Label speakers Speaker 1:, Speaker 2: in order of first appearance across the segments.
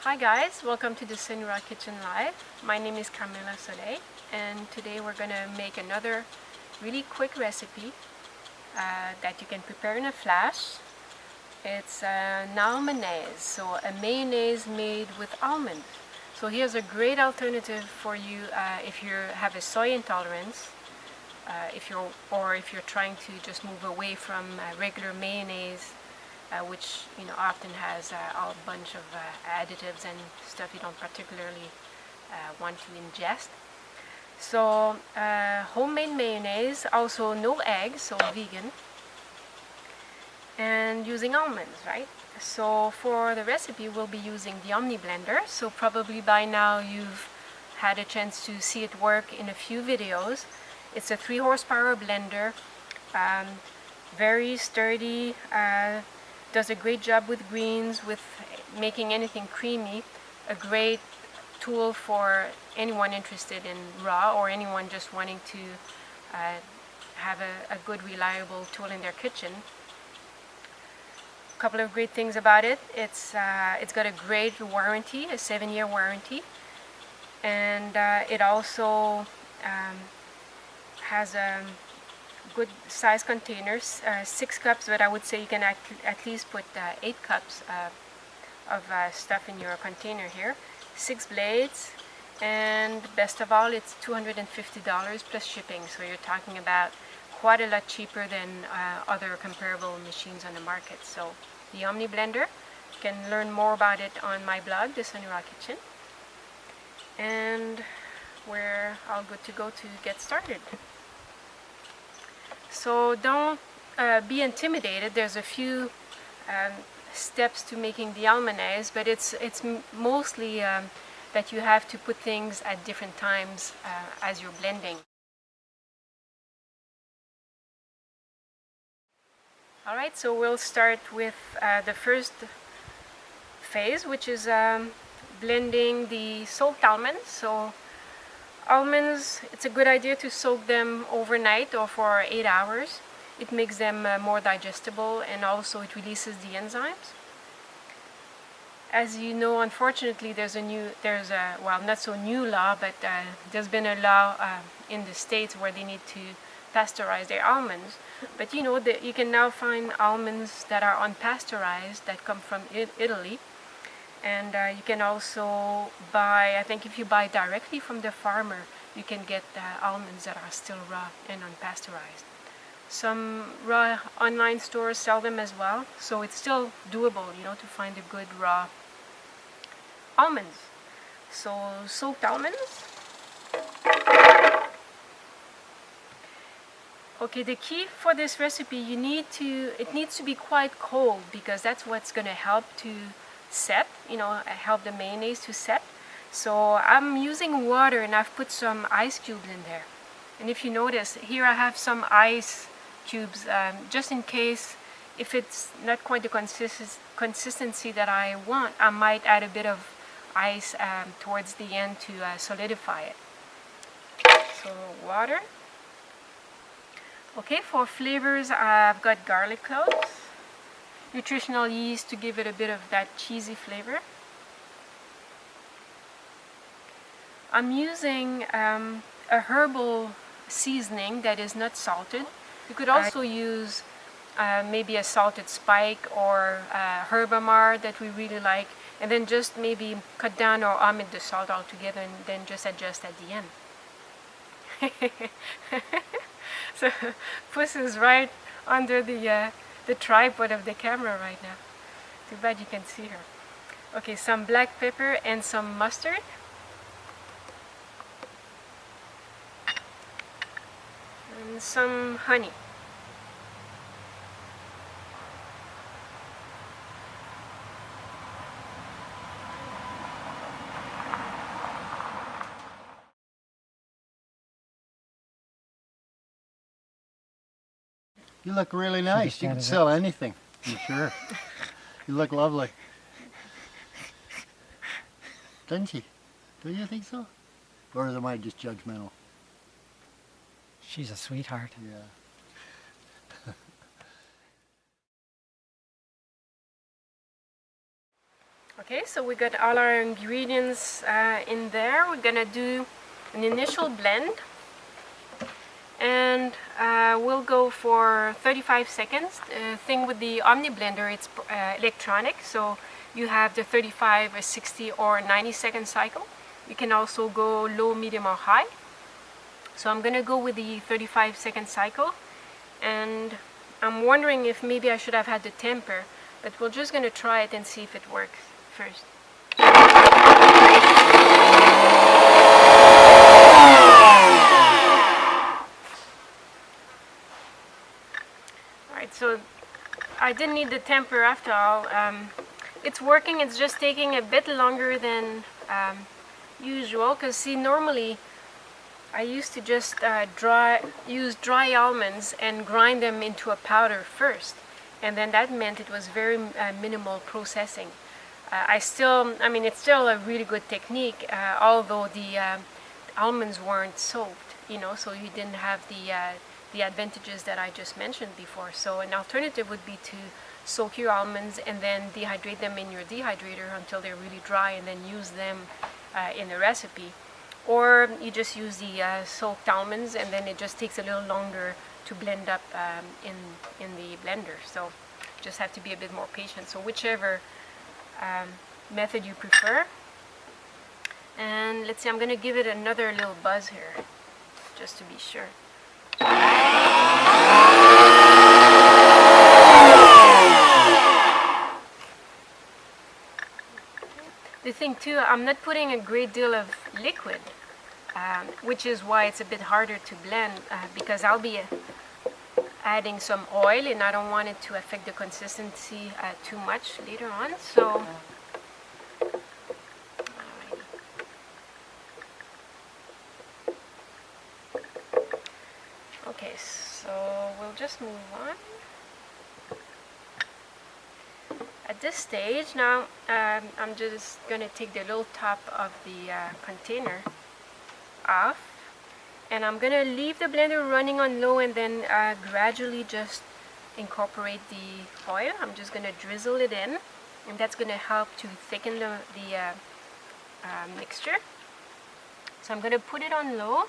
Speaker 1: Hi guys, welcome to the Senora Kitchen Live. My name is Carmella Soleil and today we're gonna make another really quick recipe that you can prepare in a flash. It's an almonnaise, so a mayonnaise made with almonds. So here's a great alternative for you if you have a soy intolerance, if you're trying to just move away from regular mayonnaise, which often has a bunch of additives and stuff you don't particularly want to ingest. So homemade mayonnaise, also no eggs, so vegan, and using almonds, right? So for the recipe we'll be using the Omni blender, so probably by now you've had a chance to see it work in a few videos. It's a 3 horsepower blender, very sturdy, does a great job with greens, with making anything creamy. A great tool for anyone interested in raw or anyone just wanting to have a good reliable tool in their kitchen. A couple of great things about it. It's got a great warranty, a 7-year warranty, and it also has a good size containers, 6 cups, but I would say you can at least put 8 cups of stuff in your container here. 6 blades, and best of all, it's $250 plus shipping, so you're talking about quite a lot cheaper than other comparable machines on the market. So the Omni blender, you can learn more about it on my blog, The Senora Kitchen, and we're all good to go to get started. So don't be intimidated. There's a few steps to making the almonnaise, but it's mostly that you have to put things at different times as you're blending. Alright, so we'll start with the first phase, which is blending the soaked almonds. So almonds, it's a good idea to soak them overnight or for 8 hours. It makes them more digestible, and also it releases the enzymes. As you know, unfortunately, there's a well, not so new law, but there's been a law in the States where they need to pasteurize their almonds. But you know that you can now find almonds that are unpasteurized that come from Italy. And you can also buy, I think if you buy directly from the farmer, you can get almonds that are still raw and unpasteurized. Some raw online stores sell them as well, so it's still doable, to find a good raw almonds. So soaked almonds. Okay, the key for this recipe, it needs to be quite cold, because that's what's going to help to set, help the mayonnaise to set. So I'm using water, and I've put some ice cubes in there. And if you notice, here I have some ice cubes, just in case if it's not quite the consistency that I want, I might add a bit of ice towards the end to solidify it. So water. Okay, for flavors, I've got garlic cloves, nutritional yeast to give it a bit of that cheesy flavor. I'm using a herbal seasoning that is not salted. You could also use maybe a salted spike or herbamar that we really like, and then just maybe cut down or omit the salt altogether, and then just adjust at the end. So Puss is right under the tripod of the camera right now. Too bad you can see her. Okay, some black pepper and some mustard. And some honey.
Speaker 2: You look really nice. You can sell anything, I'm sure. You look lovely. Doesn't she? Do you think so? Or am I just judgmental?
Speaker 3: She's a sweetheart.
Speaker 2: Yeah.
Speaker 1: Okay, so we got all our ingredients in there. We're gonna do an initial blend, and we'll go for 35 seconds. The thing with the Omni blender, it's electronic, so you have the 35, a 60, or 90-second cycle. You can also go low, medium, or high. So I'm gonna go with the 35-second cycle, and I'm wondering if maybe I should have had the temper, but we're just gonna try it and see if it works first. Alright, so I didn't need the temper after all. It's working, it's just taking a bit longer than usual, because see, normally I used to just use dry almonds and grind them into a powder first, and then that meant it was very minimal processing. I mean, it's still a really good technique, although the almonds weren't soaked, you know, so you didn't have the advantages that I just mentioned before. So an alternative would be to soak your almonds and then dehydrate them in your dehydrator until they're really dry, and then use them in the recipe. Or you just use the soaked almonds, and then it just takes a little longer to blend up in the blender. So just have to be a bit more patient. So whichever method you prefer. And let's see, I'm gonna give it another little buzz here, just to be sure. The thing too, I'm not putting a great deal of liquid, which is why it's a bit harder to blend, because I'll be adding some oil, and I don't want it to affect the consistency too much later on. So, okay, so we'll just move on. At this stage now, I'm just going to take the little top of the container off, and I'm going to leave the blender running on low, and then gradually just incorporate the oil. I'm just going to drizzle it in, and that's going to help to thicken the mixture. So I'm going to put it on low.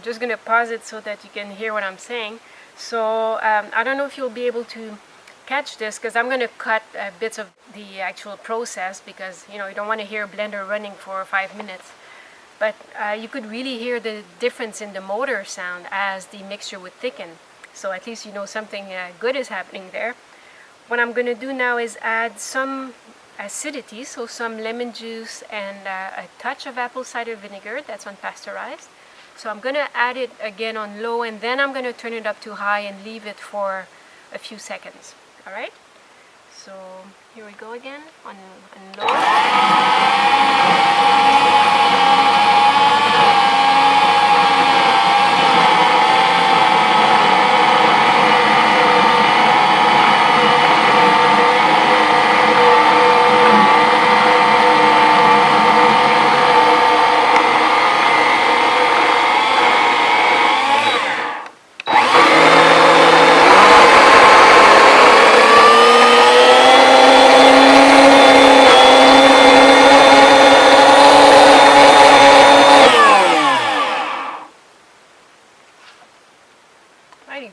Speaker 1: Just going to pause it so that you can hear what I'm saying. So I don't know if you'll be able to catch this, because I'm going to cut bits of the actual process, because you know, you don't want to hear a blender running for 5 minutes. But you could really hear the difference in the motor sound as the mixture would thicken. So at least you know something good is happening there. What I'm going to do now is add some acidity, so some lemon juice and a touch of apple cider vinegar that's unpasteurized. So I'm going to add it again on low, and then I'm going to turn it up to high and leave it for a few seconds. All right? So here we go again on low.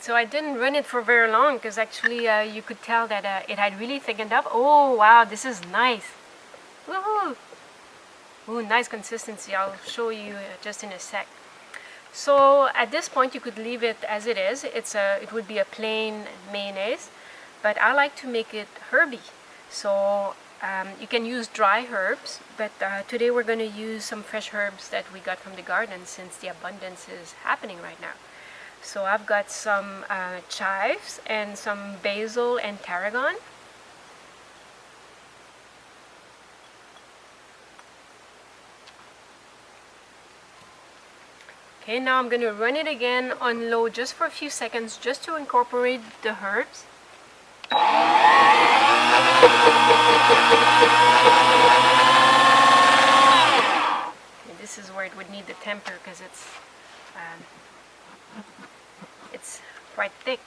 Speaker 1: So I didn't run it for very long, because actually you could tell that it had really thickened up. Oh wow, this is nice. Woohoo! Ooh, nice consistency. I'll show you just in a sec. So at this point you could leave it as it is. It would be a plain mayonnaise, but I like to make it herby. So you can use dry herbs, but today we're going to use some fresh herbs that we got from the garden, since the abundance is happening right now. So I've got some chives and some basil and tarragon. Okay, now I'm going to run it again on low just for a few seconds just to incorporate the herbs. Okay, this is where it would need the temper because it's quite thick.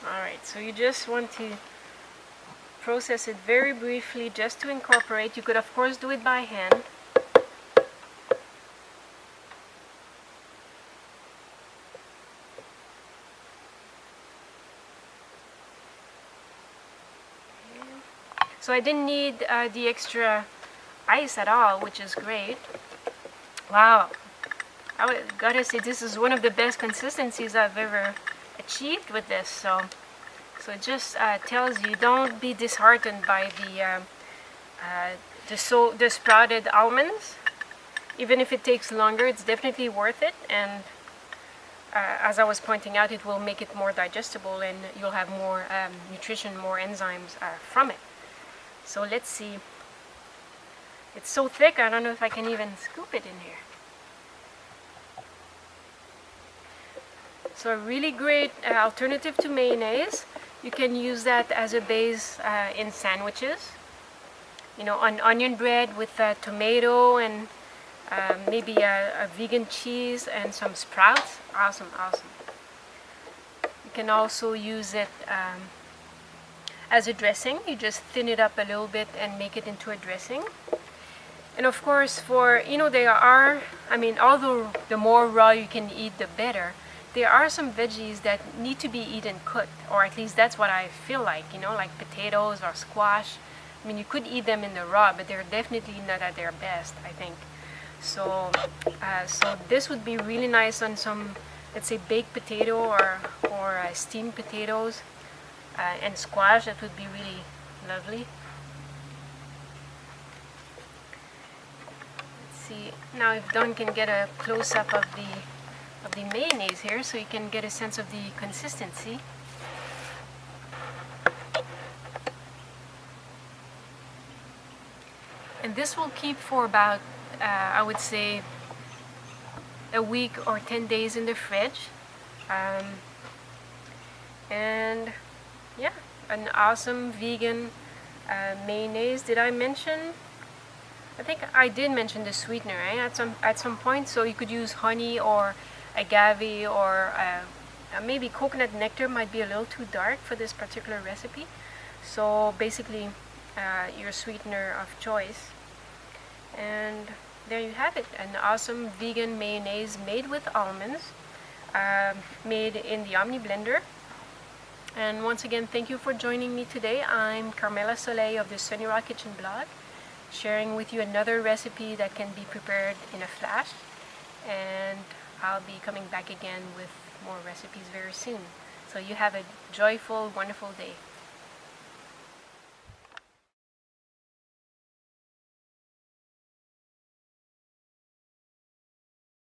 Speaker 1: Alright, so you just want to process it very briefly just to incorporate. You could of course do it by hand. So I didn't need the extra ice at all, which is great. Wow, I gotta say this is one of the best consistencies I've ever achieved with this. So it just tells you don't be disheartened by the sprouted almonds. Even if it takes longer, it's definitely worth it. And as I was pointing out, it will make it more digestible, and you'll have more nutrition, more enzymes from it. So let's see. It's so thick, I don't know if I can even scoop it in here. So a really great alternative to mayonnaise. You can use that as a base in sandwiches. You know, on onion bread with tomato and maybe a vegan cheese and some sprouts. Awesome, awesome. You can also use it as a dressing. You just thin it up a little bit and make it into a dressing. And of course, for, you know, there are, I mean, although the more raw you can eat, the better. There are some veggies that need to be eaten cooked, or at least that's what I feel like, you know, like potatoes or squash. I mean, you could eat them in the raw, but they're definitely not at their best, I think. So, so this would be really nice on some, let's say, baked potato or steamed potatoes and squash. That would be really lovely. Let's see now if Don can get a close-up of the mayonnaise here, so you can get a sense of the consistency. And this will keep for about, I would say, a week or 10 days in the fridge. And yeah, an awesome vegan mayonnaise. Did I mention? I think I did mention the sweetener, right? At some point. So you could use honey or agave or maybe coconut nectar. Might be a little too dark for this particular recipe. So basically, your sweetener of choice. And there you have it, an awesome vegan mayonnaise made with almonds, made in the Omni blender. And once again, thank you for joining me today. I'm Carmella Soleil of the Sunny Raw Kitchen blog, sharing with you another recipe that can be prepared in a flash. And I'll be coming back again with more recipes very soon. So you have a joyful, wonderful day.